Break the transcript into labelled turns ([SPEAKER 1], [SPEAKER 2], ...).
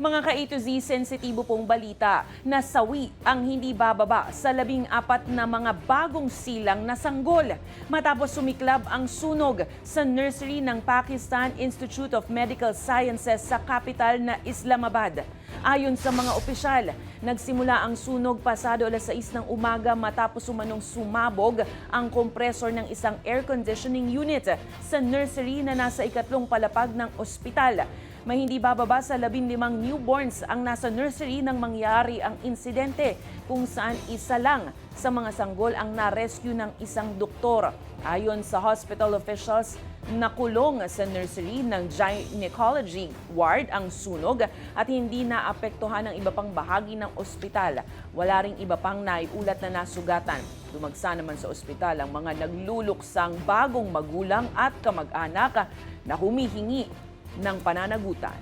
[SPEAKER 1] Mga ka-A to Z, sensitibo pong balita. Nasawi ang hindi bababa sa 14 na mga bagong silang na sanggol matapos sumiklab ang sunog sa nursery ng Pakistan Institute of Medical Sciences sa kapital na Islamabad. Ayon sa mga opisyal, nagsimula ang sunog pasado alas 6 ng umaga matapos umanong sumabog ang kompresor ng isang air conditioning unit sa nursery na nasa ikatlong palapag ng ospital. May hindi bababa sa 15 newborns ang nasa nursery nang mangyari ang insidente, kung saan isa lang sa mga sanggol ang na-rescue ng isang doktor. Ayon sa hospital officials, nakulong sa nursery ng gynecology ward ang sunog at hindi naapektuhan ang iba pang bahagi ng ospital. Wala ring iba pang naiulat na nasugatan. Dumagsa naman sa ospital ang mga nagluluksang bagong magulang at kamag-anak na humihingi ng pananagutan.